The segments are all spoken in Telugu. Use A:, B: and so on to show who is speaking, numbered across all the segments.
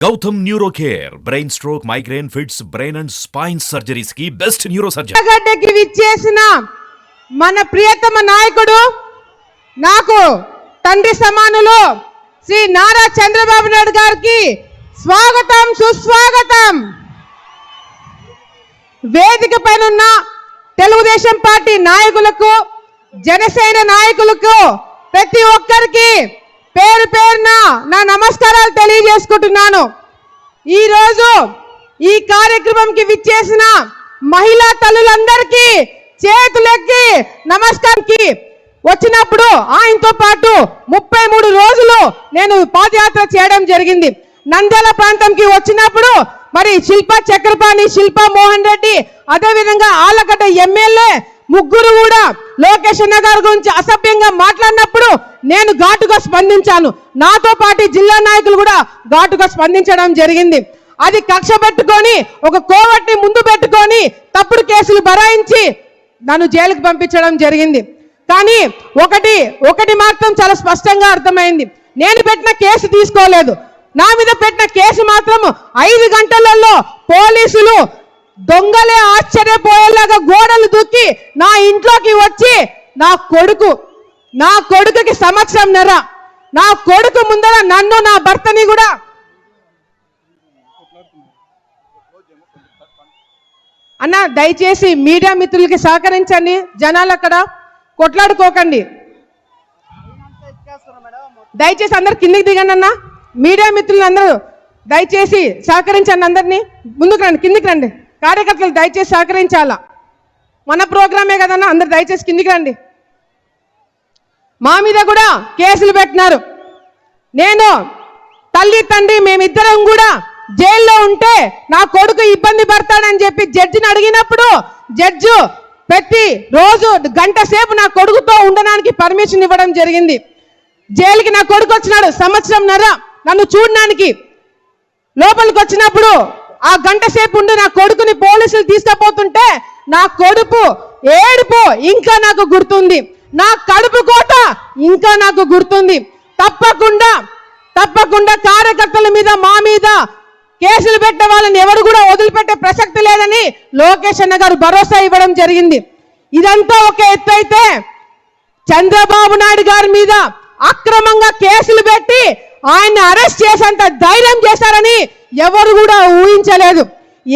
A: Gautam neuro care brain stroke migraine fits brain and spine surgeries కి బెస్ట్ న్యూరో సర్జన్
B: గడ్డకి విచ్చేసిన మన ప్రియతమ నాయకుడు నాకు తండ్రి సమానులు శ్రీ నారా చంద్రబాబు నాయుడు గారికి స్వాగతం సుస్వాగతం. వేదిక పైన ఉన్న తెలుగుదేశం పార్టీ నాయకులకు జనసేన నాయకులకు ప్రతి ఒక్కరికి పేరు పేరున నా నమస్కారాలు తెలియజేసుకుంటున్నాను. ఈ రోజు ఈ కార్యక్రమంకి విచ్చేసిన మహిళా తల్లులందరికీ చేతులెత్తి నమస్కారంకి వచ్చినప్పుడు ఆయనతో పాటు 33 రోజులు నేను పాదయాత్ర చేయడం జరిగింది. నంద్యాల ప్రాంతంకి వచ్చినప్పుడు మరి శిల్పా చక్రపాణి, శిల్పా మోహన్ రెడ్డి, అదేవిధంగా ఆలగడ్డ ఎమ్మెల్యే ముగ్గురు కూడా లోకేష్ అన్న గారి గురించి అసభ్యంగా మాట్లాడినప్పుడు నేను ఘాటుగా స్పందించాను. నాతో పాటు జిల్లా నాయకులు కూడా ఘాటుగా స్పందించడం జరిగింది. అది కక్ష పెట్టుకొని ఒక కోవట్ని ముందు పెట్టుకొని తప్పుడు కేసులు బరాయించి నన్ను జైలుకి పంపించడం జరిగింది. కానీ ఒకటి మాత్రం చాలా స్పష్టంగా అర్థమైంది. నేను పెట్టిన కేసు తీసుకోలేదు. నా మీద పెట్టిన కేసు మాత్రం 5 గంటలలో పోలీసులు దొంగలే ఆశ్చర్యపోయేలాగా గోడలు దూకి నా ఇంట్లోకి వచ్చి నా కొడుకుకి సంవత్సరంన్నర, నా కొడుకు ముందర నన్ను నా భర్తని కూడా అన్న దయచేసి మీడియా మిత్రులకి సహకరించండి. జనాలు అక్కడ కొట్లాడుకోకండి. దయచేసి అందరు కిందికి దిగండి అన్న. మీడియా మిత్రులు అందరూ దయచేసి సహకరించండి. అందరినీ ముందుకు రండి, కిందికి రండి. కార్యకర్తలు దయచేసి సహకరించాలా. మన ప్రోగ్రామే కదన్నా, అందరు దయచేసి కిందికి రండి. మా మీద కూడా కేసులు పెట్టినారు. నేను తల్లి తండ్రి మేమిద్దరం కూడా జైల్లో ఉంటే నా కొడుకు ఇబ్బంది పడతాడని చెప్పి జడ్జిని అడిగినప్పుడు జడ్జి ప్రతి రోజు గంట సేపు నా కొడుకుతో ఉండడానికి పర్మిషన్ ఇవ్వడం జరిగింది. జైలుకి నా కొడుకు వచ్చినాడు సంవత్సరంన్నర నన్ను చూడడానికి. లోపలికి వచ్చినప్పుడు ఆ గంట సేపు ఉండి నా కొడుకుని పోలీసులు తీసుకుపోతుంటే నా కొడుకు ఏడుపు ఇంకా నాకు గుర్తుంది. నా కడుపు కోత ఇంకా నాకు గుర్తుంది. తప్పకుండా కార్యకర్తల మీద మా మీద కేసులు పెట్టే వాళ్ళని ఎవరు కూడా వదిలిపెట్టే ప్రసక్తి లేదని లోకేష్ అన్న గారు భరోసా ఇవ్వడం జరిగింది. ఇదంతా ఒక ఎత్తు అయితే చంద్రబాబు నాయుడు గారి మీద అక్రమంగా కేసులు పెట్టి ఆయన్ని అరెస్ట్ చేసేంత ధైర్యం చేశారని ఎవరు కూడా ఊహించలేదు.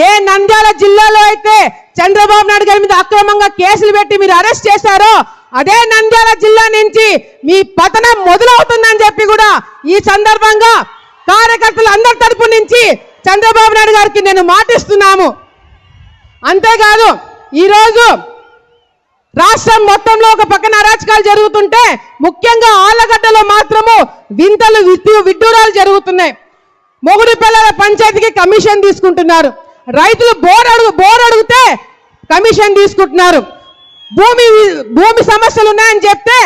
B: ఏ నంద్యాల జిల్లాలో అయితే చంద్రబాబు నాయుడు గారి మీద అక్రమంగా కేసులు పెట్టి మీరు అరెస్ట్ చేశారో అదే నంద్యాల జిల్లా నుంచి మీ పతనం మొదలవుతుందని చెప్పి కూడా ఈ సందర్భంగా కార్యకర్తలు అందరి తరపు నుంచి చంద్రబాబు నాయుడు గారికి నేను మాటిస్తున్నాము. అంతేకాదు ఈరోజు రాష్ట్రం మొత్తంలో ఒక పక్కన అరాచకాలు జరుగుతుంటే ముఖ్యంగా ఆలగడ్డలో మాత్రము వింతలు విడ్డూరాలు జరుగుతున్నాయి. మొగుడు పిల్లల పంచాయతీకి కమిషన్ తీసుకుంటున్నారు. రైతులు బోర్ అడిగితే కమిషన్ తీసుకుంటున్నారు. భూమి సమస్యలు ఉన్నాయని చెప్తే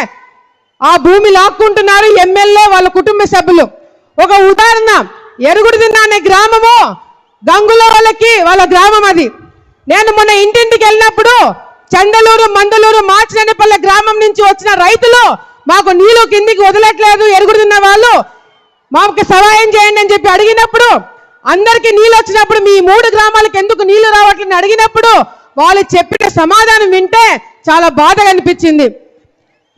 B: ఆ భూమి లాక్కుంటున్నారు ఎమ్మెల్యే వాళ్ళ కుటుంబ సభ్యులు. ఒక ఉదాహరణ, ఎరుగుడిదిన్న అనే గ్రామము గంగుల వాళ్ళ గ్రామం. అది నేను మొన్న ఇంటింటికి వెళ్ళినప్పుడు చండలూరు, మండలూరు, మార్చినేపల్లె గ్రామం నుంచి వచ్చిన రైతులు మాకు నీళ్లు కిందికి వదలట్లేదు, ఎరుగుడున్న వాళ్ళు మాకు సహాయం చేయండి అని చెప్పి అడిగినప్పుడు, అందరికీ నీళ్ళు వచ్చినప్పుడు మీ 3 గ్రామాలకు ఎందుకు నీళ్లు రావట్లని అడిగినప్పుడు వాళ్ళు చెప్పిన సమాధానం వింటే చాలా బాధగా అనిపించింది.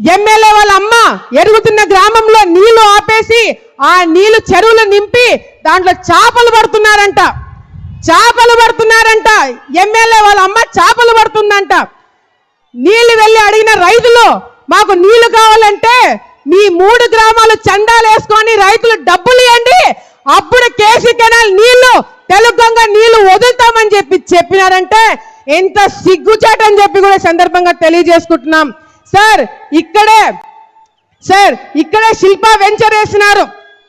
B: ఎమ్మెల్యే వాళ్ళ అమ్మ ఎరుగుతున్న గ్రామంలో నీళ్లు ఆపేసి ఆ నీళ్లు చెరువులు నింపి దాంట్లో చేపలు పడుతున్నారంట. ఎమ్మెల్యే వాళ్ళ అమ్మ చేపలు పడుతుందంట. నీళ్లు వెళ్ళి అడిగిన రైతులు మాకు నీళ్లు కావాలంటే మీ 3 గ్రామాలు చందాలు వేసుకొని రైతులు డబ్బులు ఇవ్వండి, అప్పుడు కేసీ కెనాల్ నీళ్లు తెలుగంగా నీళ్లు వదులుతామని చెప్పినారంటే ఎంత సిగ్గుచాట అని చెప్పి కూడా సందర్భంగా తెలియజేసుకుంటున్నాం. సార్ ఇక్కడే శిల్పా వెంచర్ వేసినారు.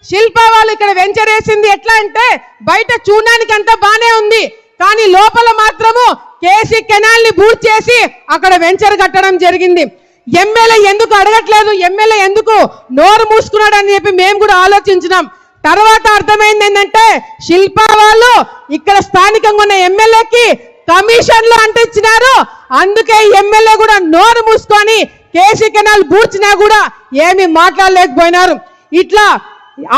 B: శిల్పా వాళ్ళు ఇక్కడ వెంచర్ వేసింది ఎట్లా అంటే బయట చూడడానికి అంతా బానే ఉంది, కానీ లోపల మాత్రము కేసీ కెనాల్ ని బూట్ చేసి అక్కడ వెంచర్ కట్టడం జరిగింది. ఎమ్మెల్యే ఎందుకు అడగట్లేదు, ఎమ్మెల్యే ఎందుకు నోరు మూసుకున్నాడు అని చెప్పి మేము కూడా ఆలోచించినాం. తర్వాత అర్థమైంది ఏంటంటే శిల్పా వాళ్ళు ఇక్కడ స్థానికంగా ఉన్న ఎమ్మెల్యేకి కమిషన్లు అంటించినారు. అందుకే ఎమ్మెల్యే కూడా నోరు మూసుకొని కేసీ కెనాల్ బూర్చినా కూడా ఏమీ మాట్లాడలేకపోయినారు. ఇట్లా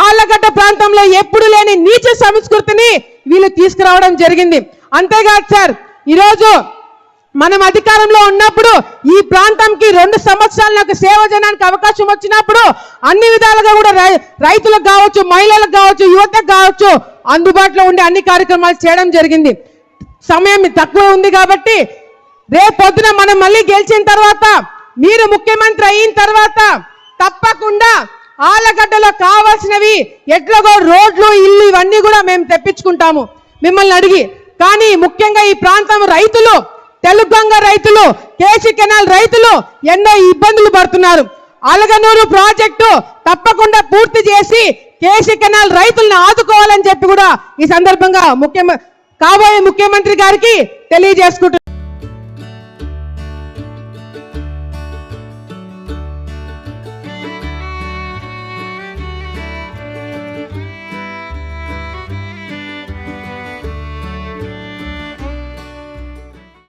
B: ఆళ్లగడ్డ ప్రాంతంలో ఎప్పుడు లేని నీచ సంస్కృతిని వీళ్ళు తీసుకురావడం జరిగింది. అంతేకాదు సార్, ఈరోజు మనం అధికారంలో ఉన్నప్పుడు ఈ ప్రాంతంకి 2 సంవత్సరాలు నాకు సేవ చేయడానికి అవకాశం వచ్చినప్పుడు అన్ని విధాలుగా కూడా రైతులకు కావచ్చు, మహిళలకు కావచ్చు, యువతకు కావచ్చు అందుబాటులో ఉండే అన్ని కార్యక్రమాలు చేయడం జరిగింది. సమయం తక్కువ ఉంది కాబట్టి రేపొద్దున మనం మళ్ళీ గెలిచిన తర్వాత మీరు ముఖ్యమంత్రి అయిన తర్వాత తప్పకుండా ఆళ్లగడ్డలో కావాల్సినవి ఎట్లాగో రోడ్లు, ఇల్లు ఇవన్నీ కూడా మేము తెప్పించుకుంటాము మిమ్మల్ని అడిగి. కానీ ముఖ్యంగా ఈ ప్రాంతం రైతులు, తెలుగంగ రైతులు, కేసీ కెనాల్ రైతులు ఎన్నో ఇబ్బందులు పడుతున్నారు. అలగనూరు ప్రాజెక్టు తప్పకుండా పూర్తి చేసి కేసీ కెనాల్ రైతులను ఆదుకోవాలని చెప్పి కూడా ఈ సందర్భంగా కాబోయే ముఖ్యమంత్రి గారికి తెలియజేసుకుంటున్నారు.